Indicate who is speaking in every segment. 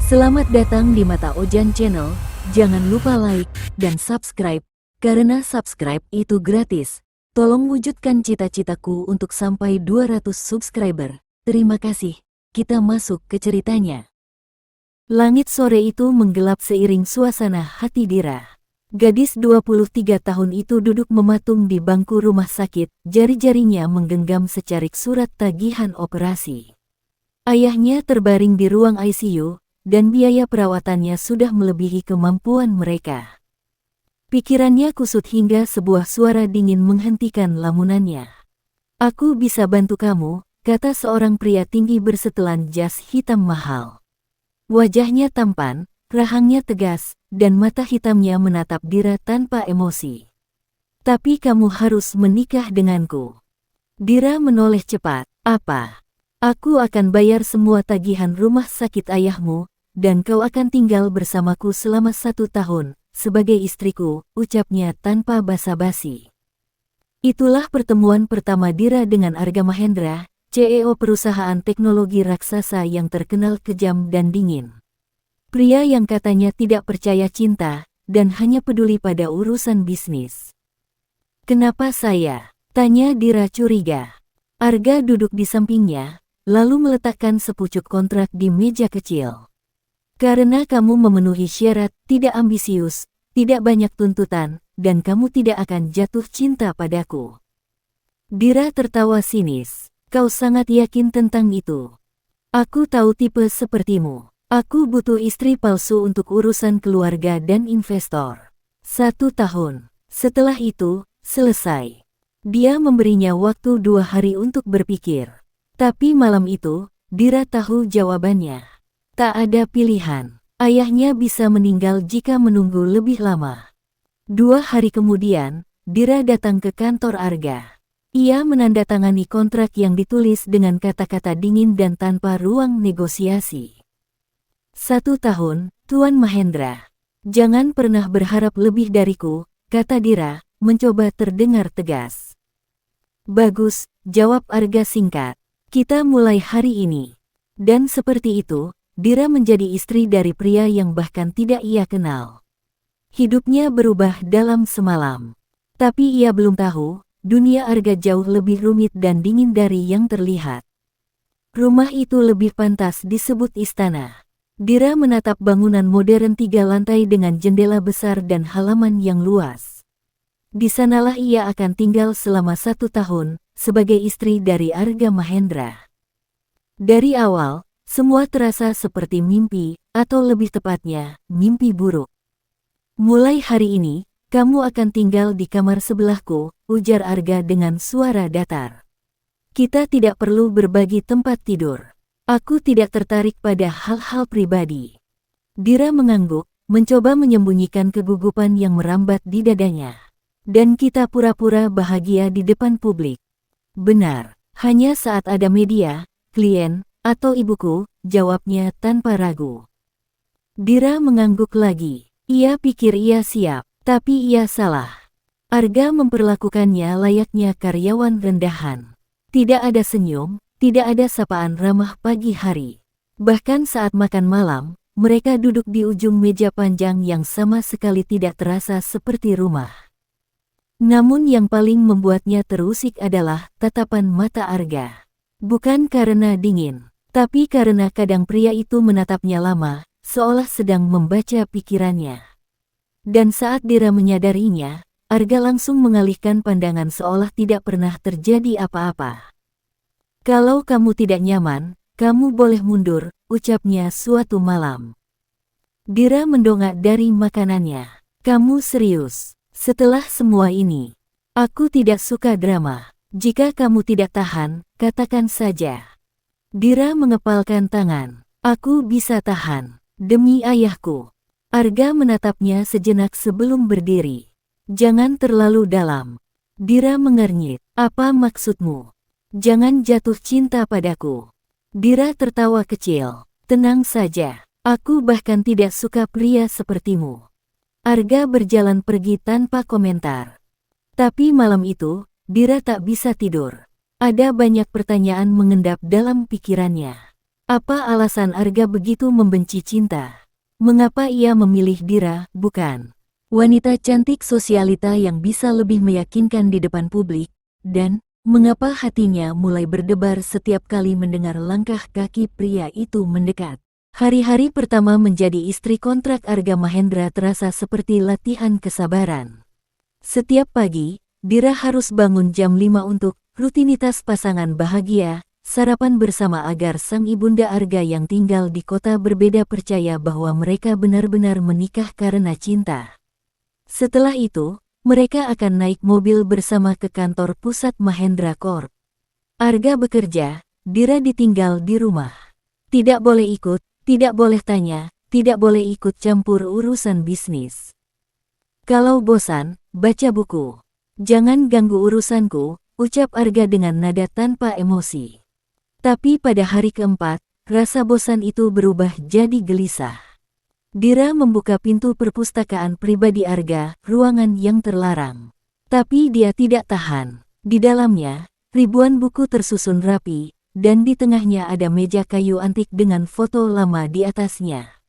Speaker 1: Selamat datang di Mata Ojan Channel. Jangan lupa like dan subscribe, karena subscribe itu gratis. Tolong wujudkan cita-citaku untuk sampai 200 subscriber. Terima kasih. Kita masuk ke ceritanya. Langit sore itu menggelap seiring suasana hati Dira. Gadis 23 tahun itu duduk mematung di bangku rumah sakit, jari-jarinya menggenggam secarik surat tagihan operasi. Ayahnya terbaring di ruang ICU, dan biaya perawatannya sudah melebihi kemampuan mereka. Pikirannya kusut hingga sebuah suara dingin menghentikan lamunannya. "Aku bisa bantu kamu," kata seorang pria tinggi bersetelan jas hitam mahal. Wajahnya tampan, rahangnya tegas, dan mata hitamnya menatap Dira tanpa emosi. "Tapi kamu harus menikah denganku." Dira menoleh cepat. "Apa? Aku akan bayar semua tagihan rumah sakit ayahmu, dan kau akan tinggal bersamaku selama 1 tahun, sebagai istriku," ucapnya tanpa basa-basi. Itulah pertemuan pertama Dira dengan Arga Mahendra, CEO perusahaan teknologi raksasa yang terkenal kejam dan dingin. Pria yang katanya tidak percaya cinta, dan hanya peduli pada urusan bisnis. "Kenapa saya?" tanya Dira curiga. Arga duduk di sampingnya, lalu meletakkan sepucuk kontrak di meja kecil. "Karena kamu memenuhi syarat, tidak ambisius, tidak banyak tuntutan, dan kamu tidak akan jatuh cinta padaku." Dira tertawa sinis. "Kau sangat yakin tentang itu? Aku tahu tipe sepertimu. Aku butuh istri palsu untuk urusan keluarga dan investor. 1 tahun. Setelah itu, selesai." Dia memberinya waktu 2 hari untuk berpikir. Tapi malam itu, Dira tahu jawabannya. Tak ada pilihan. Ayahnya bisa meninggal jika menunggu lebih lama. 2 hari kemudian, Dira datang ke kantor Arga. Ia menandatangani kontrak yang ditulis dengan kata-kata dingin dan tanpa ruang negosiasi. 1 tahun, Tuan Mahendra. "Jangan pernah berharap lebih dariku," kata Dira, mencoba terdengar tegas. "Bagus," jawab Arga singkat. "Kita mulai hari ini." Dan seperti itu, Dira menjadi istri dari pria yang bahkan tidak ia kenal. Hidupnya berubah dalam semalam. Tapi ia belum tahu, dunia Arga jauh lebih rumit dan dingin dari yang terlihat. Rumah itu lebih pantas disebut istana. Dira menatap bangunan modern 3 lantai dengan jendela besar dan halaman yang luas. Di sanalah ia akan tinggal selama 1 tahun, sebagai istri dari Arga Mahendra. Dari awal, semua terasa seperti mimpi, atau lebih tepatnya, mimpi buruk. "Mulai hari ini, kamu akan tinggal di kamar sebelahku," ujar Arga dengan suara datar. "Kita tidak perlu berbagi tempat tidur. Aku tidak tertarik pada hal-hal pribadi." Dira mengangguk, mencoba menyembunyikan kegugupan yang merambat di dadanya. "Dan kita pura-pura bahagia di depan publik." "Benar, hanya saat ada media, klien, atau ibuku," jawabnya tanpa ragu. Dira mengangguk lagi. Ia pikir ia siap, tapi ia salah. Arga memperlakukannya layaknya karyawan rendahan. Tidak ada senyum, tidak ada sapaan ramah pagi hari. Bahkan saat makan malam, mereka duduk di ujung meja panjang yang sama sekali tidak terasa seperti rumah. Namun yang paling membuatnya terusik adalah tatapan mata Arga. Bukan karena dingin, tapi karena kadang pria itu menatapnya lama, seolah sedang membaca pikirannya. Dan saat Dira menyadarinya, Arga langsung mengalihkan pandangan seolah tidak pernah terjadi apa-apa. "Kalau kamu tidak nyaman, kamu boleh mundur," ucapnya suatu malam. Dira mendongak dari makanannya. "Kamu serius? Setelah semua ini?" "Aku tidak suka drama. Jika kamu tidak tahan, katakan saja." Dira mengepalkan tangan. "Aku bisa tahan. Demi ayahku." Arga menatapnya sejenak sebelum berdiri. "Jangan terlalu dalam." Dira mengernyit. "Apa maksudmu?" "Jangan jatuh cinta padaku." Dira tertawa kecil. "Tenang saja. Aku bahkan tidak suka pria sepertimu." Arga berjalan pergi tanpa komentar. Tapi malam itu, Dira tak bisa tidur. Ada banyak pertanyaan mengendap dalam pikirannya. Apa alasan Arga begitu membenci cinta? Mengapa ia memilih Dira, bukan wanita cantik sosialita yang bisa lebih meyakinkan di depan publik? Dan mengapa hatinya mulai berdebar setiap kali mendengar langkah kaki pria itu mendekat? Hari-hari pertama menjadi istri kontrak Arga Mahendra terasa seperti latihan kesabaran. Setiap pagi, Dira harus bangun jam 5 untuk rutinitas pasangan bahagia, sarapan bersama agar sang ibunda Arga yang tinggal di kota berbeda percaya bahwa mereka benar-benar menikah karena cinta. Setelah itu, mereka akan naik mobil bersama ke kantor pusat Mahendra Corp. Arga bekerja, Dira ditinggal di rumah. Tidak boleh ikut, tidak boleh tanya, tidak boleh ikut campur urusan bisnis. Kalau bosan, baca buku. Jangan ganggu urusanku, ucap Arga dengan nada tanpa emosi. Tapi pada hari keempat, rasa bosan itu berubah jadi gelisah. Dira membuka pintu perpustakaan pribadi Arga, ruangan yang terlarang. Tapi dia tidak tahan. Di dalamnya, ribuan buku tersusun rapi, dan di tengahnya ada meja kayu antik dengan foto lama di atasnya.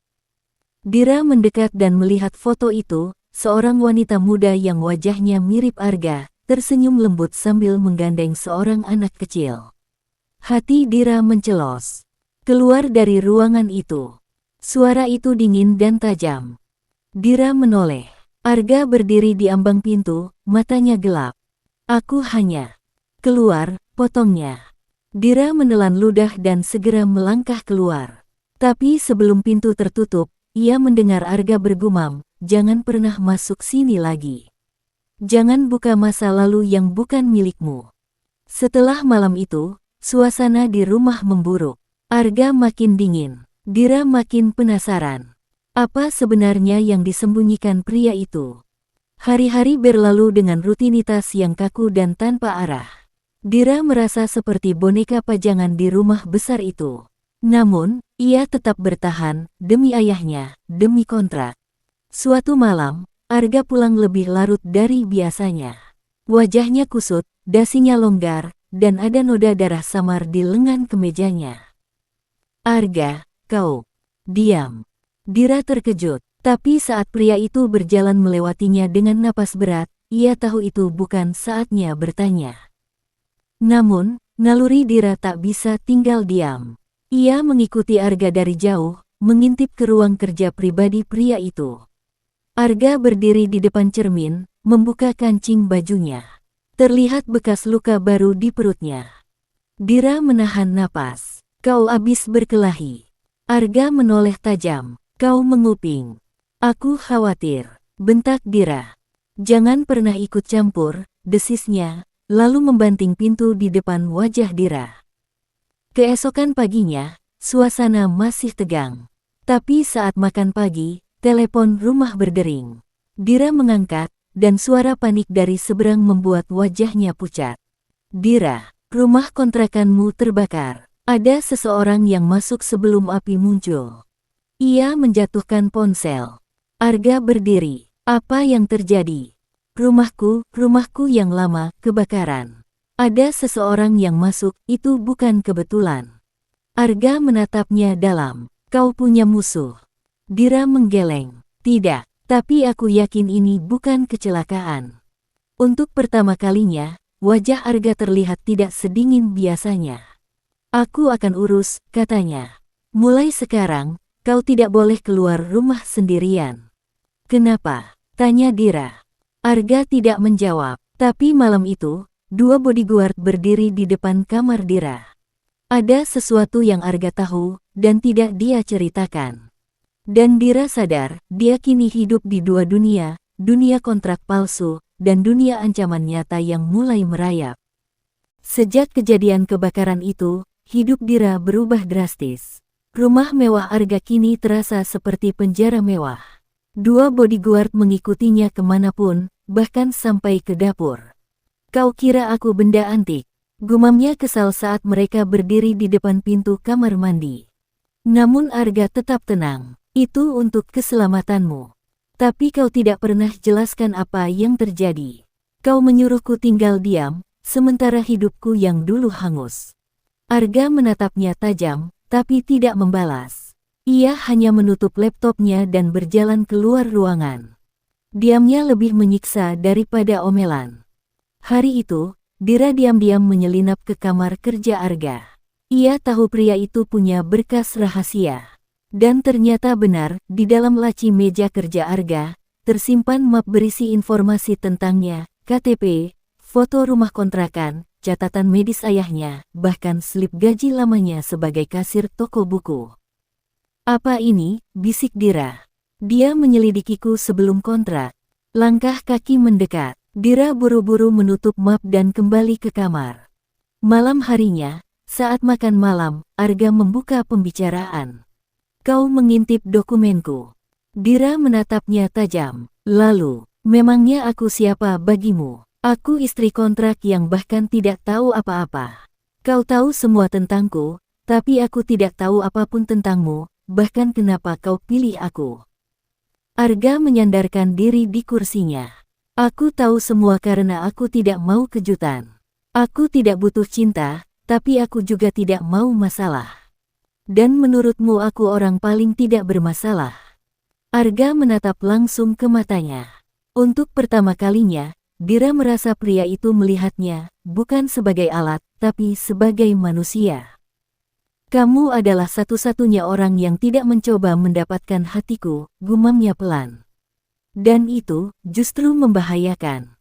Speaker 1: Dira mendekat dan melihat foto itu, seorang wanita muda yang wajahnya mirip Arga, tersenyum lembut sambil menggandeng seorang anak kecil. Hati Dira mencelos. Keluar dari ruangan itu. Suara itu dingin dan tajam. Dira menoleh. Arga berdiri di ambang pintu, matanya gelap. Aku hanya keluar, potongnya. Dira menelan ludah dan segera melangkah keluar. Tapi sebelum pintu tertutup, ia mendengar Arga bergumam, jangan pernah masuk sini lagi. Jangan buka masa lalu yang bukan milikmu. Setelah malam itu, suasana di rumah memburuk. Arga makin dingin. Dira makin penasaran. Apa sebenarnya yang disembunyikan pria itu? Hari-hari berlalu dengan rutinitas yang kaku dan tanpa arah. Dira merasa seperti boneka pajangan di rumah besar itu. Namun, ia tetap bertahan, demi ayahnya, demi kontrak. Suatu malam, Arga pulang lebih larut dari biasanya. Wajahnya kusut, dasinya longgar, dan ada noda darah samar di lengan kemejanya. Arga, kau diam. Dira terkejut, tapi saat pria itu berjalan melewatinya dengan napas berat, ia tahu itu bukan saatnya bertanya. Namun, naluri Dira tak bisa tinggal diam. Ia mengikuti Arga dari jauh, mengintip ke ruang kerja pribadi pria itu. Arga berdiri di depan cermin, membuka kancing bajunya. Terlihat bekas luka baru di perutnya. Dira menahan napas. Kau abis berkelahi. Arga menoleh tajam. Kau menguping. Aku khawatir. Bentak Dira. Jangan pernah ikut campur, desisnya, lalu membanting pintu di depan wajah Dira. Keesokan paginya, suasana masih tegang. Tapi saat makan pagi, telepon rumah berdering. Dira mengangkat, dan suara panik dari seberang membuat wajahnya pucat. Dira, rumah kontrakanmu terbakar. Ada seseorang yang masuk sebelum api muncul. Ia menjatuhkan ponsel. Arga berdiri. Apa yang terjadi? Rumahku yang lama, kebakaran. Ada seseorang yang masuk, itu bukan kebetulan. Arga menatapnya dalam. Kau punya musuh. Dira menggeleng. Tidak. Tapi aku yakin ini bukan kecelakaan. Untuk pertama kalinya, wajah Arga terlihat tidak sedingin biasanya. Aku akan urus, katanya. Mulai sekarang, kau tidak boleh keluar rumah sendirian. Kenapa? Tanya Dira. Arga tidak menjawab, tapi malam itu, dua bodyguard berdiri di depan kamar Dira. Ada sesuatu yang Arga tahu, dan tidak dia ceritakan. Dan Dira sadar, dia kini hidup di dua dunia, dunia kontrak palsu, dan dunia ancaman nyata yang mulai merayap. Sejak kejadian kebakaran itu, hidup Dira berubah drastis. Rumah mewah Arga kini terasa seperti penjara mewah. Dua bodyguard mengikutinya kemanapun, bahkan sampai ke dapur. Kau kira aku benda antik? Gumamnya kesal saat mereka berdiri di depan pintu kamar mandi. Namun Arga tetap tenang. Itu untuk keselamatanmu. Tapi kau tidak pernah jelaskan apa yang terjadi. Kau menyuruhku tinggal diam, sementara hidupku yang dulu hangus. Arga menatapnya tajam, tapi tidak membalas. Ia hanya menutup laptopnya dan berjalan keluar ruangan. Diamnya lebih menyiksa daripada omelan. Hari itu, Dira diam-diam menyelinap ke kamar kerja Arga. Ia tahu pria itu punya berkas rahasia. Dan ternyata benar, di dalam laci meja kerja Arga, tersimpan map berisi informasi tentangnya, KTP, foto rumah kontrakan, catatan medis ayahnya, bahkan slip gaji lamanya sebagai kasir toko buku. "Apa ini?" bisik Dira. "Dia menyelidikiku sebelum kontrak." Langkah kaki mendekat. Dira buru-buru menutup map dan kembali ke kamar. Malam harinya, saat makan malam, Arga membuka pembicaraan. "Kau mengintip dokumenku." Dira menatapnya tajam. "Lalu, memangnya aku siapa bagimu? Aku istri kontrak yang bahkan tidak tahu apa-apa. Kau tahu semua tentangku, tapi aku tidak tahu apapun tentangmu, bahkan kenapa kau pilih aku." Arga menyandarkan diri di kursinya. "Aku tahu semua karena aku tidak mau kejutan. Aku tidak butuh cinta, tapi aku juga tidak mau masalah. Dan menurutmu aku orang paling tidak bermasalah?" Arga menatap langsung ke matanya. Untuk pertama kalinya, Dira merasa pria itu melihatnya, bukan sebagai alat, tapi sebagai manusia. "Kamu adalah satu-satunya orang yang tidak mencoba mendapatkan hatiku," gumamnya pelan. "Dan itu justru membahayakan."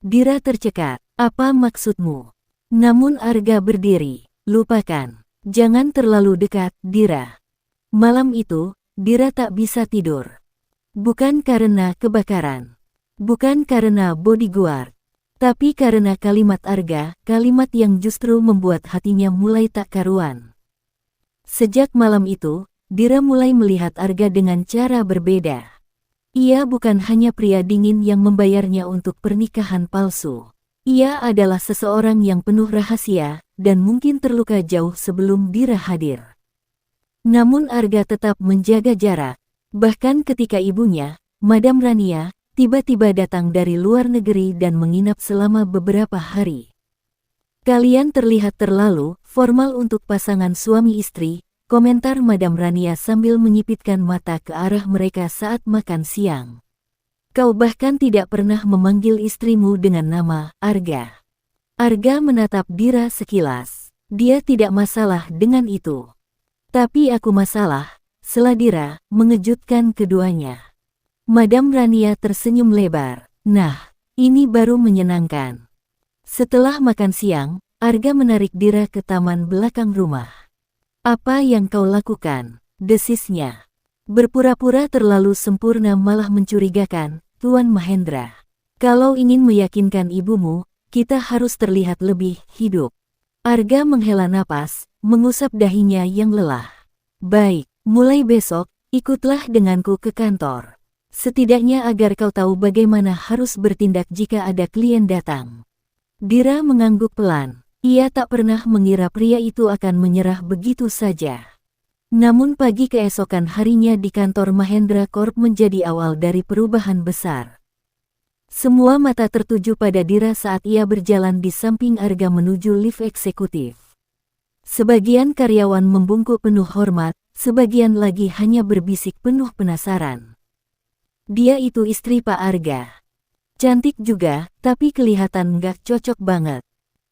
Speaker 1: Dira tercekat. "Apa maksudmu?" Namun Arga berdiri. "Lupakan. Jangan terlalu dekat, Dira." Malam itu, Dira tak bisa tidur. Bukan karena kebakaran. Bukan karena bodyguard. Tapi karena kalimat Arga, kalimat yang justru membuat hatinya mulai tak karuan. Sejak malam itu, Dira mulai melihat Arga dengan cara berbeda. Ia bukan hanya pria dingin yang membayarnya untuk pernikahan palsu. Ia adalah seseorang yang penuh rahasia, dan mungkin terluka jauh sebelum Dira hadir. Namun Arga tetap menjaga jarak. Bahkan ketika ibunya, Madam Rania, tiba-tiba datang dari luar negeri dan menginap selama beberapa hari. "Kalian terlihat terlalu formal untuk pasangan suami istri," komentar Madam Rania sambil menyipitkan mata ke arah mereka saat makan siang. "Kau bahkan tidak pernah memanggil istrimu dengan nama Arga." Arga menatap Dira sekilas. Dia tidak masalah dengan itu. "Tapi aku masalah," sela Dira, mengejutkan keduanya. Madam Rania tersenyum lebar. "Nah, ini baru menyenangkan." Setelah makan siang, Arga menarik Dira ke taman belakang rumah. "Apa yang kau lakukan?" desisnya. "Berpura-pura terlalu sempurna malah mencurigakan, Tuan Mahendra. Kalau ingin meyakinkan ibumu, kita harus terlihat lebih hidup." Arga menghela napas, mengusap dahinya yang lelah. "Baik, mulai besok, ikutlah denganku ke kantor. Setidaknya agar kau tahu bagaimana harus bertindak jika ada klien datang." Dira mengangguk pelan. Ia tak pernah mengira pria itu akan menyerah begitu saja. Namun pagi keesokan harinya di kantor Mahendra Corp menjadi awal dari perubahan besar. Semua mata tertuju pada Dira saat ia berjalan di samping Arga menuju lift eksekutif. Sebagian karyawan membungkuk penuh hormat, sebagian lagi hanya berbisik penuh penasaran. "Dia itu istri Pak Arga. Cantik juga, tapi kelihatan nggak cocok banget.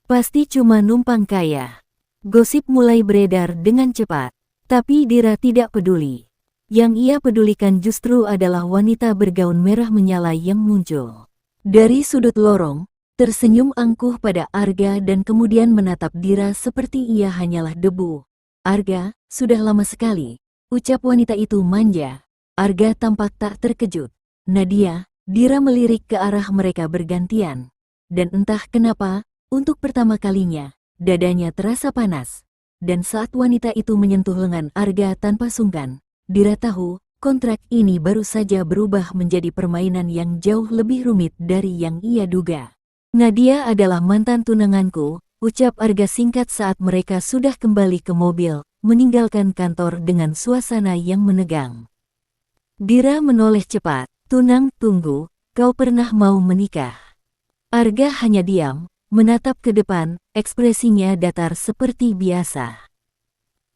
Speaker 1: Pasti cuma numpang kaya." Gosip mulai beredar dengan cepat. Tapi Dira tidak peduli. Yang ia pedulikan justru adalah wanita bergaun merah menyala yang muncul dari sudut lorong, tersenyum angkuh pada Arga dan kemudian menatap Dira seperti ia hanyalah debu. "Arga, sudah lama sekali," ucap wanita itu manja. Arga tampak tak terkejut. "Nadia." Dira melirik ke arah mereka bergantian. Dan entah kenapa, untuk pertama kalinya, dadanya terasa panas. Dan saat wanita itu menyentuh lengan Arga tanpa sungkan, Dira tahu, kontrak ini baru saja berubah menjadi permainan yang jauh lebih rumit dari yang ia duga. "Nadia adalah mantan tunanganku," ucap Arga singkat saat mereka sudah kembali ke mobil, meninggalkan kantor dengan suasana yang menegang. Dira menoleh cepat. "Tunang, tunggu, kau pernah mau menikah?" Arga hanya diam, menatap ke depan, ekspresinya datar seperti biasa.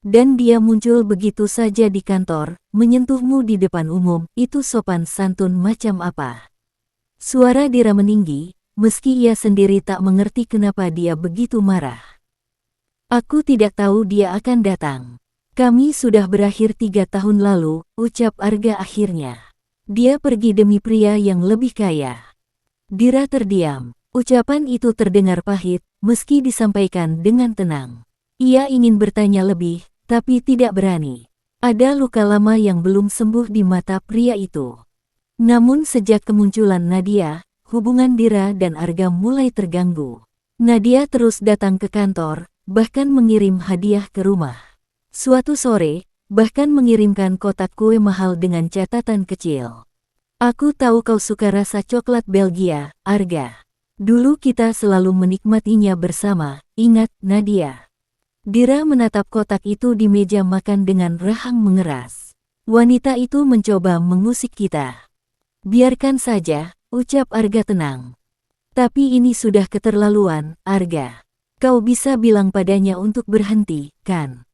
Speaker 1: Dan dia muncul begitu saja di kantor, menyentuhmu di depan umum, itu sopan santun macam apa? Suara Dira meninggi, meski ia sendiri tak mengerti kenapa dia begitu marah. Aku tidak tahu dia akan datang. Kami sudah berakhir 3 tahun lalu, ucap Arga akhirnya. Dia pergi demi pria yang lebih kaya. Dira terdiam. Ucapan itu terdengar pahit, meski disampaikan dengan tenang. Ia ingin bertanya lebih, tapi tidak berani. Ada luka lama yang belum sembuh di mata pria itu. Namun sejak kemunculan Nadia, hubungan Dira dan Arga mulai terganggu. Nadia terus datang ke kantor, bahkan mengirim hadiah ke rumah. Suatu sore, bahkan mengirimkan kotak kue mahal dengan catatan kecil. Aku tahu kau suka rasa coklat Belgia, Arga. Dulu kita selalu menikmatinya bersama, ingat Nadia. Dira menatap kotak itu di meja makan dengan rahang mengeras. Wanita itu mencoba mengusik kita. Biarkan saja, ucap Arga tenang. Tapi ini sudah keterlaluan, Arga. Kau bisa bilang padanya untuk berhenti, kan?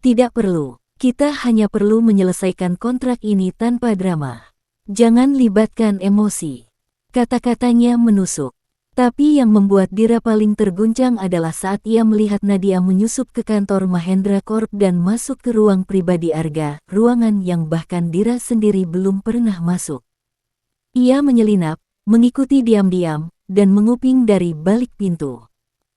Speaker 1: Tidak perlu. Kita hanya perlu menyelesaikan kontrak ini tanpa drama. Jangan libatkan emosi. Kata-katanya menusuk. Tapi yang membuat Dira paling terguncang adalah saat ia melihat Nadia menyusup ke kantor Mahendra Corp dan masuk ke ruang pribadi Arga, ruangan yang bahkan Dira sendiri belum pernah masuk. Ia menyelinap, mengikuti diam-diam, dan menguping dari balik pintu.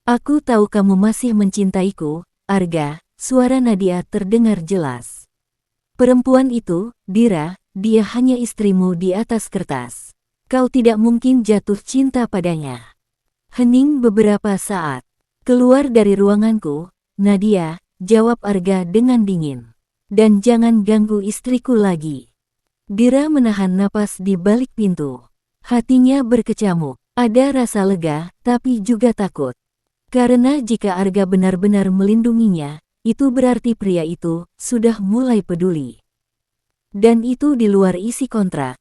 Speaker 1: Aku tahu kamu masih mencintaiku, Arga, suara Nadia terdengar jelas. Perempuan itu, Dira, dia hanya istrimu di atas kertas. Kau tidak mungkin jatuh cinta padanya. Hening beberapa saat. Keluar dari ruanganku, Nadia, jawab Arga dengan dingin. Dan jangan ganggu istriku lagi. Dira menahan napas di balik pintu. Hatinya berkecamuk. Ada rasa lega, tapi juga takut. Karena jika Arga benar-benar melindunginya, itu berarti pria itu sudah mulai peduli. Dan itu di luar isi kontrak.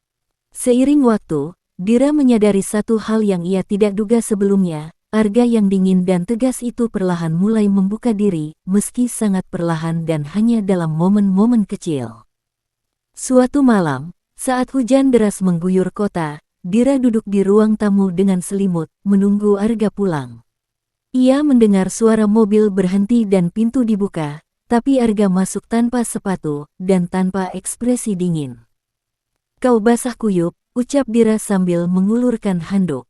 Speaker 1: Seiring waktu, Dira menyadari satu hal yang ia tidak duga sebelumnya, Arga yang dingin dan tegas itu perlahan mulai membuka diri, meski sangat perlahan dan hanya dalam momen-momen kecil. Suatu malam, saat hujan deras mengguyur kota, Dira duduk di ruang tamu dengan selimut, menunggu Arga pulang. Ia mendengar suara mobil berhenti dan pintu dibuka, tapi Arga masuk tanpa sepatu dan tanpa ekspresi dingin. Kau basah kuyup, ucap Dira sambil mengulurkan handuk.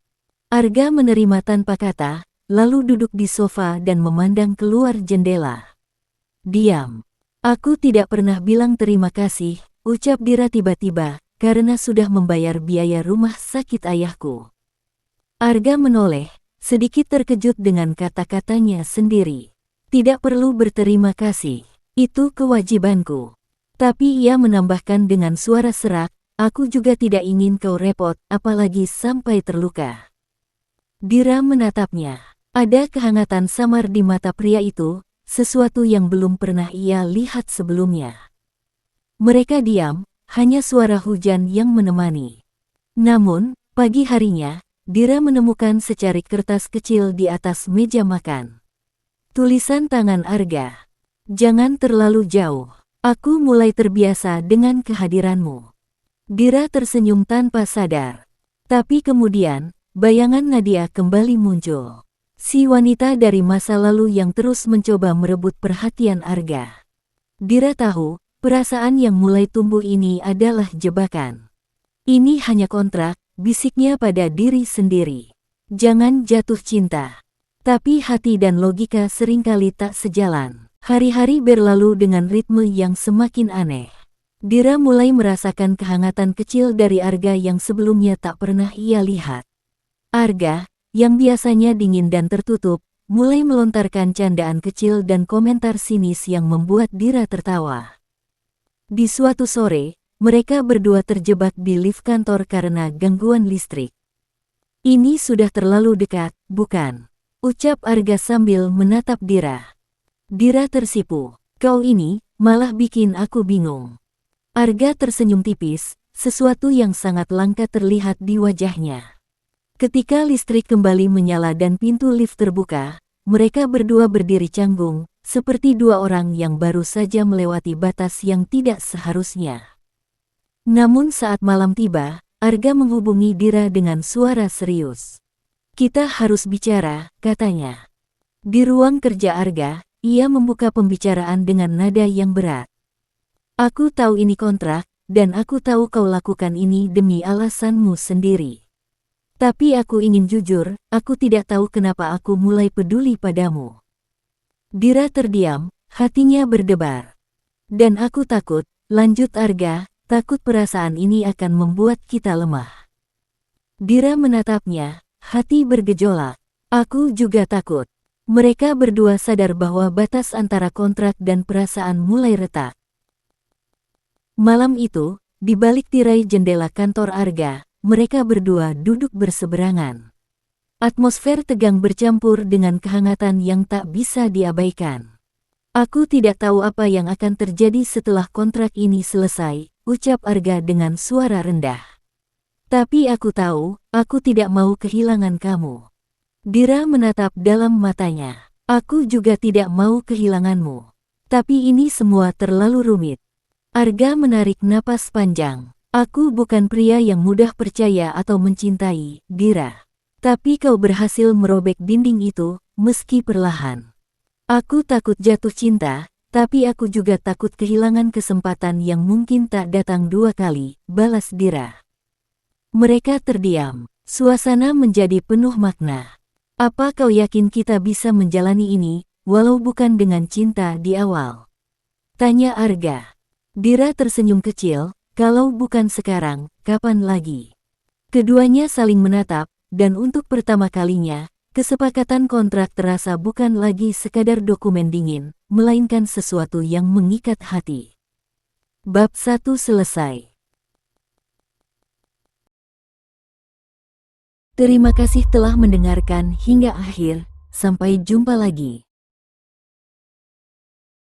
Speaker 1: Arga menerima tanpa kata, lalu duduk di sofa dan memandang keluar jendela. Diam. Aku tidak pernah bilang terima kasih, ucap Dira tiba-tiba, karena sudah membayar biaya rumah sakit ayahku. Arga menoleh, sedikit terkejut dengan kata-katanya sendiri. Tidak perlu berterima kasih, itu kewajibanku. Tapi ia menambahkan dengan suara serak, aku juga tidak ingin kau repot, apalagi sampai terluka. Dira menatapnya. Ada kehangatan samar di mata pria itu, sesuatu yang belum pernah ia lihat sebelumnya. Mereka diam, hanya suara hujan yang menemani. Namun, pagi harinya, Dira menemukan secarik kertas kecil di atas meja makan. Tulisan tangan Arga. Jangan terlalu jauh. Aku mulai terbiasa dengan kehadiranmu. Dira tersenyum tanpa sadar. Tapi kemudian, bayangan Nadia kembali muncul. Si wanita dari masa lalu yang terus mencoba merebut perhatian Arga. Dira tahu, perasaan yang mulai tumbuh ini adalah jebakan. Ini hanya kontrak, bisiknya pada diri sendiri. Jangan jatuh cinta. Tapi hati dan logika seringkali tak sejalan. Hari-hari berlalu dengan ritme yang semakin aneh. Dira mulai merasakan kehangatan kecil dari Arga yang sebelumnya tak pernah ia lihat. Arga, yang biasanya dingin dan tertutup, mulai melontarkan candaan kecil dan komentar sinis yang membuat Dira tertawa. Di suatu sore, mereka berdua terjebak di lift kantor karena gangguan listrik. Ini sudah terlalu dekat, bukan? Ucap Arga sambil menatap Dira. Dira tersipu. Kau ini, malah bikin aku bingung. Arga tersenyum tipis, sesuatu yang sangat langka terlihat di wajahnya. Ketika listrik kembali menyala dan pintu lift terbuka, mereka berdua berdiri canggung, seperti dua orang yang baru saja melewati batas yang tidak seharusnya. Namun saat malam tiba, Arga menghubungi Dira dengan suara serius. "Kita harus bicara," katanya. Di ruang kerja Arga, ia membuka pembicaraan dengan nada yang berat. "Aku tahu ini kontrak, dan aku tahu kau lakukan ini demi alasanmu sendiri. Tapi aku ingin jujur, aku tidak tahu kenapa aku mulai peduli padamu." Dira terdiam, hatinya berdebar. "Dan aku takut," lanjut Arga, "takut perasaan ini akan membuat kita lemah." Dira menatapnya, hati bergejolak. "Aku juga takut." Mereka berdua sadar bahwa batas antara kontrak dan perasaan mulai retak. Malam itu, di balik tirai jendela kantor Arga, mereka berdua duduk berseberangan. Atmosfer tegang bercampur dengan kehangatan yang tak bisa diabaikan. "Aku tidak tahu apa yang akan terjadi setelah kontrak ini selesai," ucap Arga dengan suara rendah. "Tapi aku tahu, aku tidak mau kehilangan kamu." Dira menatap dalam matanya. "Aku juga tidak mau kehilanganmu. Tapi ini semua terlalu rumit." Arga menarik napas panjang. "Aku bukan pria yang mudah percaya atau mencintai, Dira. Tapi kau berhasil merobek dinding itu, meski perlahan. Aku takut jatuh cinta, tapi aku juga takut kehilangan kesempatan yang mungkin tak datang dua kali," balas Dira. Mereka terdiam. Suasana menjadi penuh makna. "Apa kau yakin kita bisa menjalani ini, walau bukan dengan cinta di awal?" tanya Arga. Dira tersenyum kecil, "Kalau bukan sekarang, kapan lagi?" Keduanya saling menatap, dan untuk pertama kalinya, kesepakatan kontrak terasa bukan lagi sekadar dokumen dingin, melainkan sesuatu yang mengikat hati. Bab 1 selesai. Terima kasih telah mendengarkan hingga akhir, sampai jumpa lagi.